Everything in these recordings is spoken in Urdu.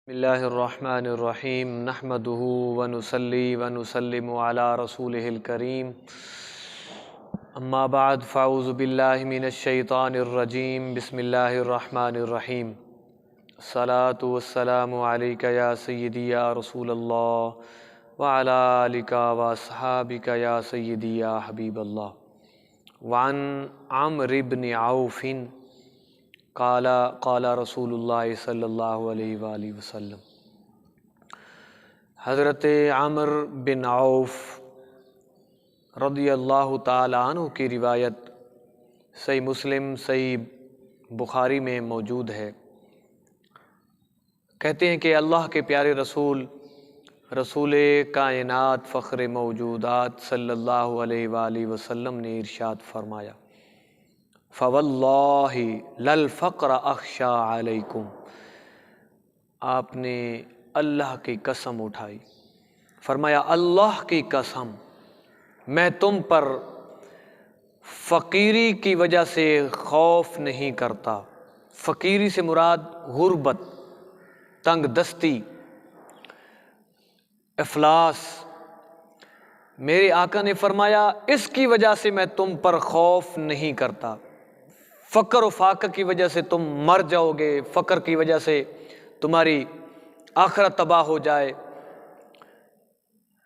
بسم اللہ الرحمن الرحیم نحمدہ ونصلی ونسلم علی رسولہ الکریم اما بعد فاعوذ باللہ من الشیطان الرجیم بسم اللہ الرحمن الرحیم الصلاۃ والسلام علیک یا سیدی یا رسول اللہ وعلی آلک واصحابک یا سیدی یا حبیب اللہ وعن عمرو بن عوف قال رسول اللہ صلی اللہ علیہ وآلہ وسلم۔ حضرت عمرو بن عوف رضی اللہ تعالی عنہ کی روایت صحیح مسلم صحیح بخاری میں موجود ہے۔ کہتے ہیں کہ اللہ کے پیارے رسول کائنات فخر موجودات صلی اللہ علیہ وآلہ وسلم نے ارشاد فرمایا، فَوَاللَّهِ لَلْفَقْرَ أَخْشَى عَلَيْكُمْ، آپ نے اللہ کی قسم اٹھائی، فرمایا اللہ کی قسم میں تم پر فقیری کی وجہ سے خوف نہیں کرتا۔ فقیری سے مراد غربت، تنگ دستی، افلاس۔ میرے آقا نے فرمایا اس کی وجہ سے میں تم پر خوف نہیں کرتا۔ فقر و فاقہ کی وجہ سے تم مر جاؤ گے، فقر کی وجہ سے تمہاری آخرت تباہ ہو جائے،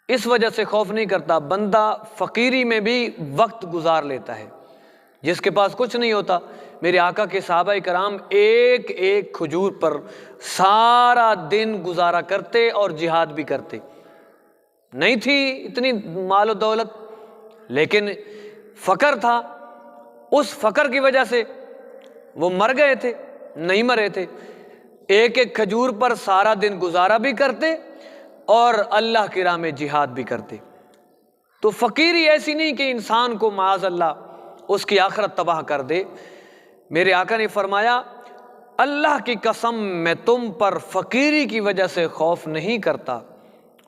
اس وجہ سے خوف نہیں کرتا۔ بندہ فقیری میں بھی وقت گزار لیتا ہے، جس کے پاس کچھ نہیں ہوتا۔ میرے آقا کے صحابہ کرام ایک ایک کھجور پر سارا دن گزارا کرتے اور جہاد بھی کرتے۔ نہیں تھی اتنی مال و دولت، لیکن فقر تھا، اس فقر کی وجہ سے وہ مر گئے تھے، نہیں مرے تھے۔ ایک ایک کھجور پر سارا دن گزارا بھی کرتے اور اللہ کی راہ میں جہاد بھی کرتے۔ تو فقیری ایسی نہیں کہ انسان کو معاذ اللہ اس کی آخرت تباہ کر دے۔ میرے آقا نے فرمایا اللہ کی قسم میں تم پر فقیری کی وجہ سے خوف نہیں کرتا،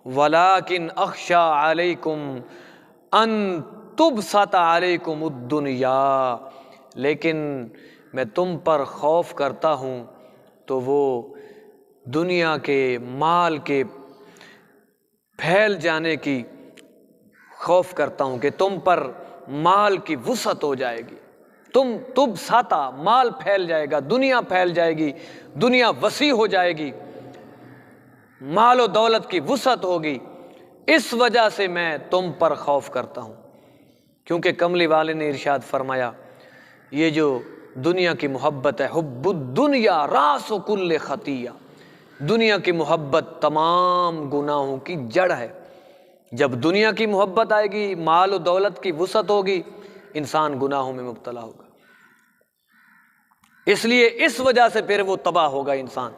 وَلَٰكِنْ أَخْشَىٰ عَلَيْكُمْ أَن تُبْسَطَ عَلَيْكُمُ الدُّنْيَا، لیکن میں تم پر خوف کرتا ہوں تو وہ دنیا کے مال کے پھیل جانے کی خوف کرتا ہوں، کہ تم پر مال کی وسعت ہو جائے گی، تم ساتا مال پھیل جائے گا، دنیا پھیل جائے گی، دنیا وسیع ہو جائے گی، مال و دولت کی وسعت ہوگی، اس وجہ سے میں تم پر خوف کرتا ہوں۔ کیونکہ کملی والے نے ارشاد فرمایا یہ جو دنیا کی محبت ہے، حب الدنیا راس کل خطیہ، دنیا کی محبت تمام گناہوں کی جڑ ہے۔ جب دنیا کی محبت آئے گی، مال و دولت کی وسعت ہوگی، انسان گناہوں میں مبتلا ہوگا۔ اس لیے اس وجہ سے پھر وہ تباہ ہوگا۔ انسان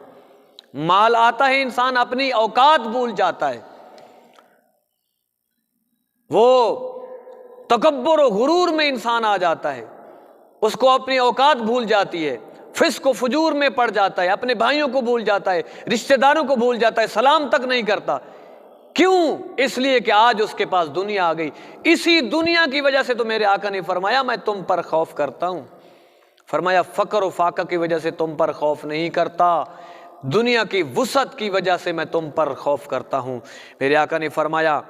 مال آتا ہے، انسان اپنی اوقات بھول جاتا ہے، وہ تکبر و غرور میں انسان آ جاتا ہے، اس کو اپنی اوقات بھول جاتی ہے، فسق و فجور میں پڑ جاتا ہے، اپنے بھائیوں کو بھول جاتا ہے، رشتہ داروں کو بھول جاتا ہے، سلام تک نہیں کرتا۔ کیوں؟ اس لیے کہ آج اس کے پاس دنیا آ گئی۔ اسی دنیا کی وجہ سے تو میرے آقا نے فرمایا میں تم پر خوف کرتا ہوں۔ فرمایا فقر و فاقہ کی وجہ سے تم پر خوف نہیں کرتا، دنیا کی وسعت کی وجہ سے میں تم پر خوف کرتا ہوں۔ میرے آقا نے فرمایا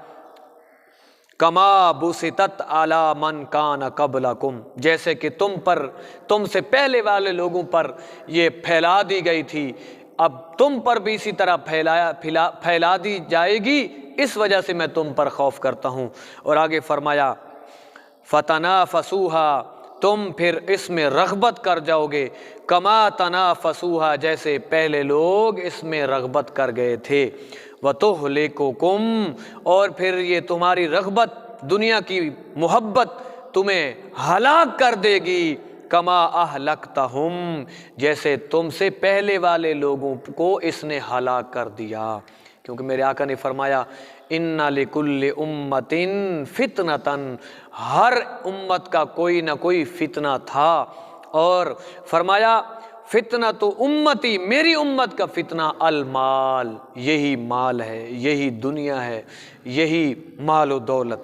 کما بسطت علی من کان قبلکم، جیسے کہ تم سے پہلے والے لوگوں پر یہ پھیلا دی گئی تھی، اب تم پر بھی اسی طرح پھیلا دی جائے گی، اس وجہ سے میں تم پر خوف کرتا ہوں۔ اور آگے فرمایا فتنافسوها، تم پھر اس میں رغبت کر جاؤ گے، کما تنافسوها، جیسے پہلے لوگ اس میں رغبت کر گئے تھے، وَتُهْلِكُكُمْ، اور پھر یہ تمہاری رغبت دنیا کی محبت تمہیں ہلاک کر دے گی، کما اہلکتہم، جیسے تم سے پہلے والے لوگوں کو اس نے ہلاک کر دیا۔ کیونکہ میرے آقا نے فرمایا ان لکل امۃ فتنۃ، ہر امت کا کوئی نہ کوئی فتنہ تھا، اور فرمایا فتنہ تو امتی، میری امت کا فتنہ المال، یہی مال ہے، یہی دنیا ہے، یہی مال و دولت،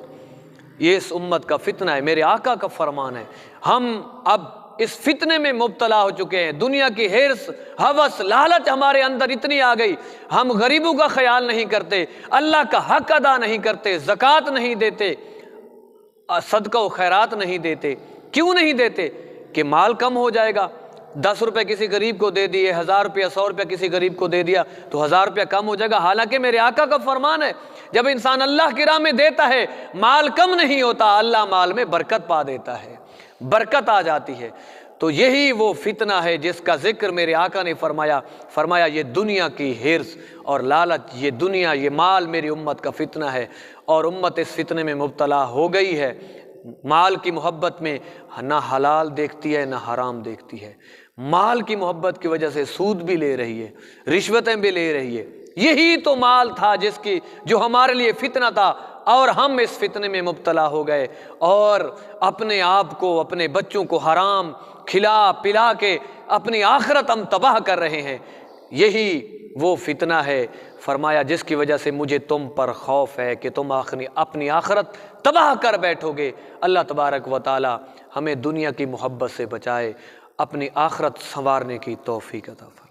یہ اس امت کا فتنہ ہے، میرے آقا کا فرمان ہے۔ ہم اب اس فتنے میں مبتلا ہو چکے ہیں، دنیا کی ہرس، ہوس، لالچ ہمارے اندر اتنی آ گئی، ہم غریبوں کا خیال نہیں کرتے، اللہ کا حق ادا نہیں کرتے، زکوٰۃ نہیں دیتے، صدقہ و خیرات نہیں دیتے۔ کیوں نہیں دیتے؟ کہ مال کم ہو جائے گا، 10 روپے کسی غریب کو دے دیے، 1000 روپیہ 100 روپیہ کسی غریب کو دے دیا تو 1000 روپیہ کم ہو جائے گا۔ حالانکہ میرے آقا کا فرمان ہے جب انسان اللہ کی راہ میں دیتا ہے مال کم نہیں ہوتا، اللہ مال میں برکت پا دیتا ہے، برکت آ جاتی ہے۔ تو یہی وہ فتنہ ہے جس کا ذکر میرے آقا نے فرمایا یہ دنیا کی ہرس اور لالچ، یہ دنیا، یہ مال میری امت کا فتنہ ہے، اور امت اس فتنے میں مبتلا ہو گئی ہے۔ مال کی محبت میں نہ حلال دیکھتی ہے نہ حرام دیکھتی ہے، مال کی محبت کی وجہ سے سود بھی لے رہی ہے، رشوتیں بھی لے رہی ہے۔ یہی تو مال تھا جو ہمارے لیے فتنہ تھا، اور ہم اس فتنے میں مبتلا ہو گئے اور اپنے آپ کو، اپنے بچوں کو حرام کھلا پلا کے اپنی آخرت ہم تباہ کر رہے ہیں۔ یہی وہ فتنہ ہے، فرمایا جس کی وجہ سے مجھے تم پر خوف ہے کہ تم اپنی آخرت تباہ کر بیٹھو گے۔ اللہ تبارک و تعالی ہمیں دنیا کی محبت سے بچائے، اپنی آخرت سنوارنے کی توفیق عطا فرمائے۔